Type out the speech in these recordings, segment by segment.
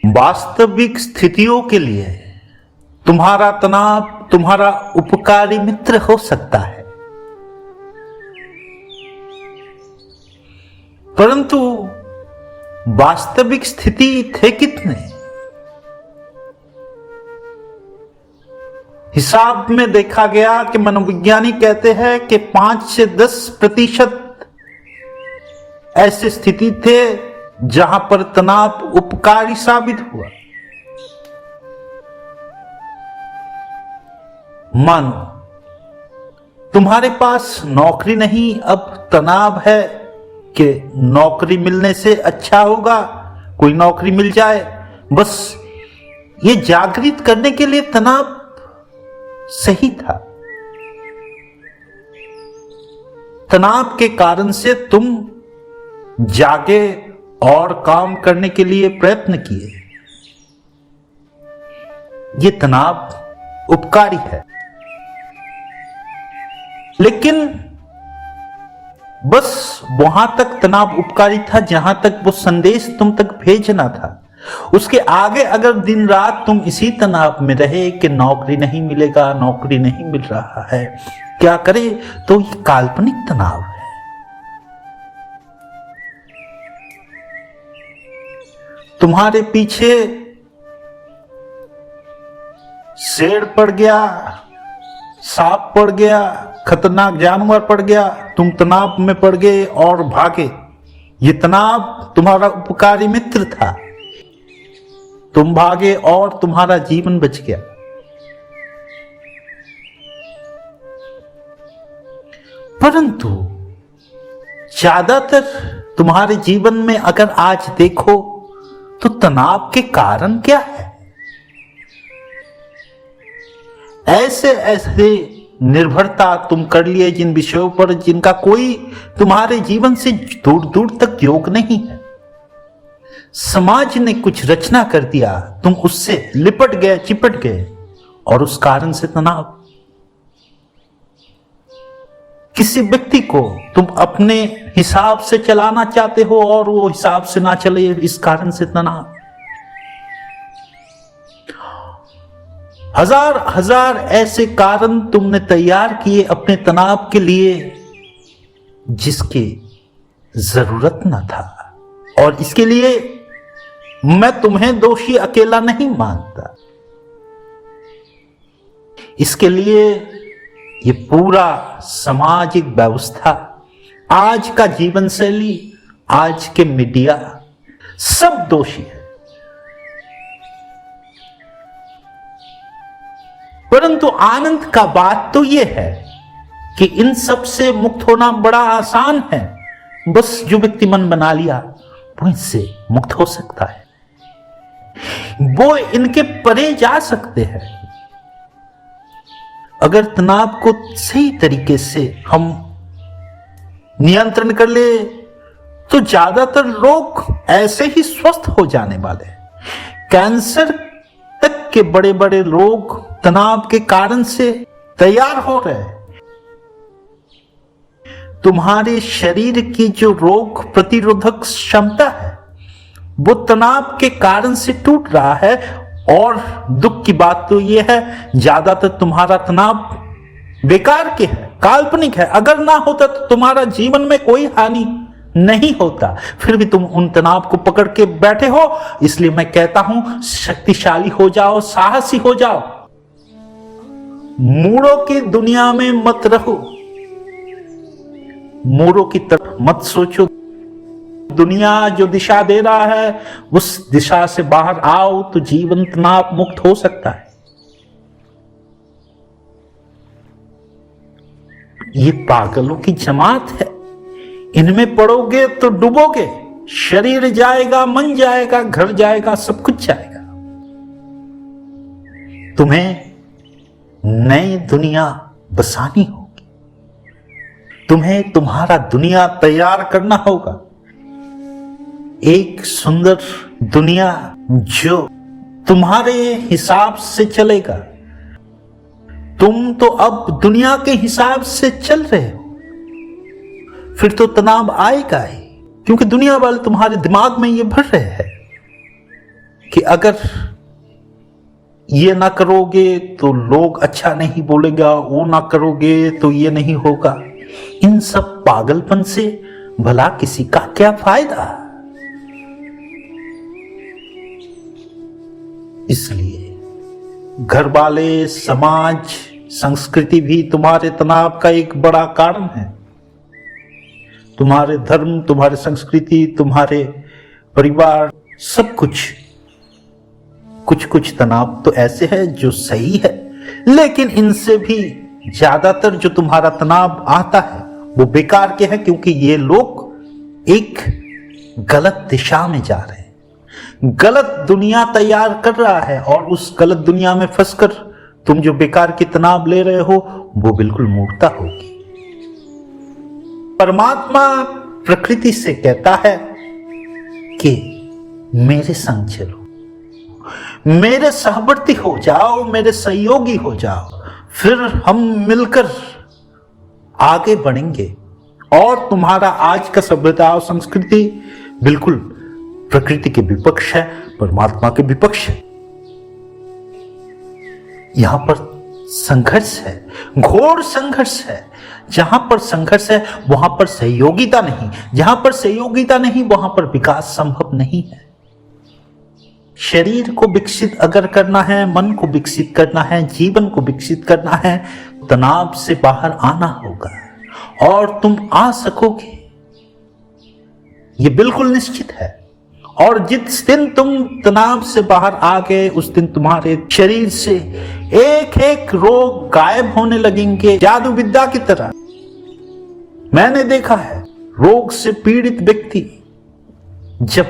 वास्तविक स्थितियों के लिए तुम्हारा तनाव तुम्हारा उपकारी मित्र हो सकता है, परंतु वास्तविक स्थिति थे कितने? हिसाब में देखा गया कि मनोविज्ञानी कहते हैं कि 5 से 10% ऐसे स्थिति थे जहां पर तनाव उपकारी साबित हुआ। मानो तुम्हारे पास नौकरी नहीं, अब तनाव है कि नौकरी मिलने से अच्छा होगा कोई नौकरी मिल जाए। बस ये जागृत करने के लिए तनाव सही था। तनाव के कारण से तुम जागे और काम करने के लिए प्रयत्न किए। ये तनाव उपकारी है, लेकिन बस वहां तक तनाव उपकारी था जहां तक वो संदेश तुम तक भेजना था। उसके आगे अगर दिन रात तुम इसी तनाव में रहे कि नौकरी नहीं मिलेगा, नौकरी नहीं मिल रहा है, क्या करे, तो ये काल्पनिक तनाव है। तुम्हारे पीछे शेर पड़ गया, सांप पड़ गया, खतरनाक जानवर पड़ गया, तुम तनाव में पड़ गए और भागे। ये तनाव तुम्हारा उपकारी मित्र था, तुम भागे और तुम्हारा जीवन बच गया। परंतु ज्यादातर तुम्हारे जीवन में अगर आज देखो तो तनाव के कारण क्या है? ऐसे ऐसे निर्भरता तुम कर लिए जिन विषयों पर जिनका कोई तुम्हारे जीवन से दूर दूर तक योग नहीं है। समाज ने कुछ रचना कर दिया, तुम उससे लिपट गए, चिपट गए, और उस कारण से तनाव। किसी व्यक्ति को तुम अपने हिसाब से चलाना चाहते हो और वो हिसाब से ना चले, इस कारण से तनाव। हजार हजार ऐसे कारण तुमने तैयार किए अपने तनाव के लिए जिसकी जरूरत न था। और इसके लिए मैं तुम्हें दोषी अकेला नहीं मानता, इसके लिए ये पूरा सामाजिक व्यवस्था, आज का जीवन शैली, आज के मीडिया, सब दोषी है। परंतु आनंद का बात तो यह है कि इन सब से मुक्त होना बड़ा आसान है। बस जो व्यक्ति मन बना लिया वो इनसे मुक्त हो सकता है, वो इनके परे जा सकते हैं। अगर तनाव को सही तरीके से हम नियंत्रण कर ले तो ज्यादातर लोग ऐसे ही स्वस्थ हो जाने वाले हैं। कैंसर तक के बड़े बड़े रोग तनाव के कारण से तैयार हो रहे हैं। तुम्हारे शरीर की जो रोग प्रतिरोधक क्षमता है वो तनाव के कारण से टूट रहा है। और दुख की बात तो यह है, ज्यादातर तुम्हारा तनाव बेकार के है, काल्पनिक है। अगर ना होता तो तुम्हारा जीवन में कोई हानि नहीं होता, फिर भी तुम उन तनाव को पकड़ के बैठे हो। इसलिए मैं कहता हूं, शक्तिशाली हो जाओ, साहसी हो जाओ, मूढ़ों की दुनिया में मत रहो, मूढ़ों की तरफ मत सोचो। दुनिया जो दिशा दे रहा है उस दिशा से बाहर आओ तो जीवन तनाव मुक्त हो सकता है। ये पागलों की जमात है, इनमें पड़ोगे तो डूबोगे। शरीर जाएगा, मन जाएगा, घर जाएगा, सब कुछ जाएगा। तुम्हें नई दुनिया बसानी होगी, तुम्हें तुम्हारा दुनिया तैयार करना होगा। एक सुंदर दुनिया जो तुम्हारे हिसाब से चलेगा। तुम तो अब दुनिया के हिसाब से चल रहे हो, फिर तो तनाव आएगा ही, क्योंकि दुनिया वाले तुम्हारे दिमाग में ये भर रहे हैं। कि अगर ये ना करोगे तो लोग अच्छा नहीं बोलेगा, वो ना करोगे तो ये नहीं होगा। इन सब पागलपन से भला किसी का क्या फायदा। इसलिए घर वाले, समाज, संस्कृति भी तुम्हारे तनाव का एक बड़ा कारण है। तुम्हारे धर्म, तुम्हारे संस्कृति, तुम्हारे परिवार, सब कुछ तनाव तो ऐसे है जो सही है, लेकिन इनसे भी ज्यादातर जो तुम्हारा तनाव आता है वो बेकार के हैं, क्योंकि ये लोग एक गलत दिशा में जा रहे हैं। गलत दुनिया तैयार कर रहा है और उस गलत दुनिया में फंसकर तुम जो बेकार की तनाव ले रहे हो वो बिल्कुल मूर्खता होगी। परमात्मा प्रकृति से कहता है कि मेरे संग चलो, मेरे सहवर्ती हो जाओ, मेरे सहयोगी हो जाओ, फिर हम मिलकर आगे बढ़ेंगे। और तुम्हारा आज का सभ्यता और संस्कृति बिल्कुल प्रकृति के विपक्ष है, परमात्मा के विपक्ष है। यहां पर संघर्ष है, घोर संघर्ष है। जहां पर संघर्ष है वहां पर सहयोगिता नहीं, जहां पर सहयोगिता नहीं वहां पर विकास संभव नहीं है। शरीर को विकसित अगर करना है, मन को विकसित करना है, जीवन को विकसित करना है, तनाव से बाहर आना होगा और तुम आ सकोगे, ये बिल्कुल निश्चित है। और जिस दिन तुम तनाव से बाहर आ गए उस दिन तुम्हारे शरीर से एक एक रोग गायब होने लगेंगे, जादू विद्या की तरह। मैंने देखा है रोग से पीड़ित व्यक्ति जब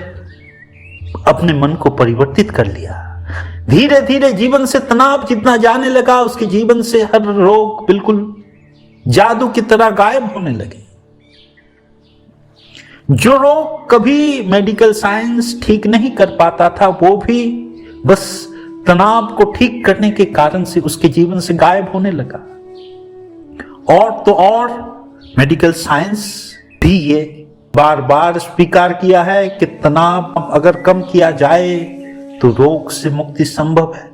अपने मन को परिवर्तित कर लिया, धीरे धीरे जीवन से तनाव जितना जाने लगा, उसके जीवन से हर रोग बिल्कुल जादू की तरह गायब होने लगे। जो रोग कभी मेडिकल साइंस ठीक नहीं कर पाता था वो भी बस तनाव को ठीक करने के कारण से उसके जीवन से गायब होने लगा। और तो और मेडिकल साइंस भी ये बार बार स्वीकार किया है कि तनाव अगर कम किया जाए तो रोग से मुक्ति संभव है।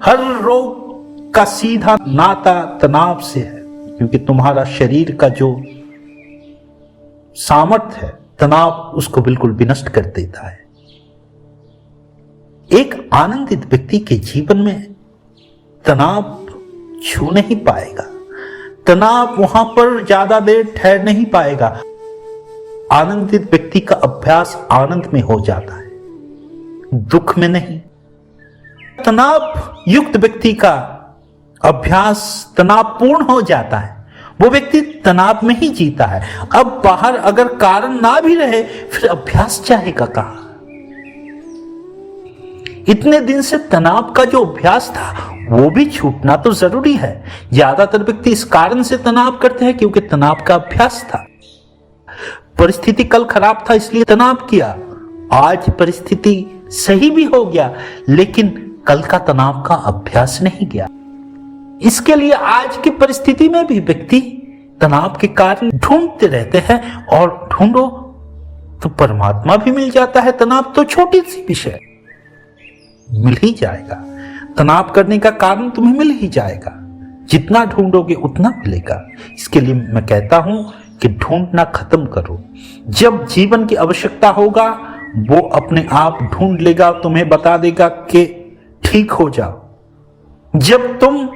हर रोग का सीधा नाता तनाव से है, क्योंकि तुम्हारा शरीर का जो सामर्थ्य है तनाव उसको बिल्कुल विनष्ट कर देता है। एक आनंदित व्यक्ति के जीवन में तनाव छू नहीं पाएगा, तनाव वहां पर ज्यादा देर ठहर नहीं पाएगा। आनंदित व्यक्ति का अभ्यास आनंद में हो जाता है, दुख में नहीं। तनाव युक्त व्यक्ति का अभ्यास तनावपूर्ण हो जाता है, वो व्यक्ति तनाव में ही जीता है। अब बाहर अगर कारण ना भी रहे फिर अभ्यास चाहेगा कहां। इतने दिन से तनाव का जो अभ्यास था वो भी छूटना तो जरूरी है। ज्यादातर व्यक्ति इस कारण से तनाव करते हैं क्योंकि तनाव का अभ्यास था। परिस्थिति कल खराब था इसलिए तनाव किया, आज परिस्थिति सही भी हो गया लेकिन कल का तनाव का अभ्यास नहीं गया। इसके लिए आज की परिस्थिति में भी व्यक्ति तनाव के कारण ढूंढते रहते हैं, और ढूंढो तो परमात्मा भी मिल जाता है। तनाव तो छोटी सी विषय, मिल ही जाएगा। तनाव करने का कारण तुम्हें मिल ही जाएगा, जितना ढूंढोगे उतना मिलेगा। इसके लिए मैं कहता हूं कि ढूंढना खत्म करो। जब जीवन की आवश्यकता होगा वो अपने आप ढूंढ लेगा, तुम्हें बता देगा कि ठीक हो जाओ। जब तुम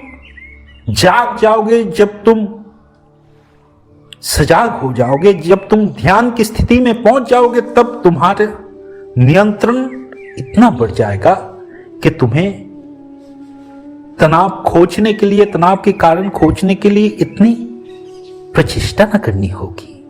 जाग जाओगे, जब तुम सजाग हो जाओगे, जब तुम ध्यान की स्थिति में पहुंच जाओगे, तब तुम्हारे नियंत्रण इतना बढ़ जाएगा कि तुम्हें तनाव खोजने के लिए, तनाव के कारण खोजने के लिए इतनी प्रचेष्टा न करनी होगी।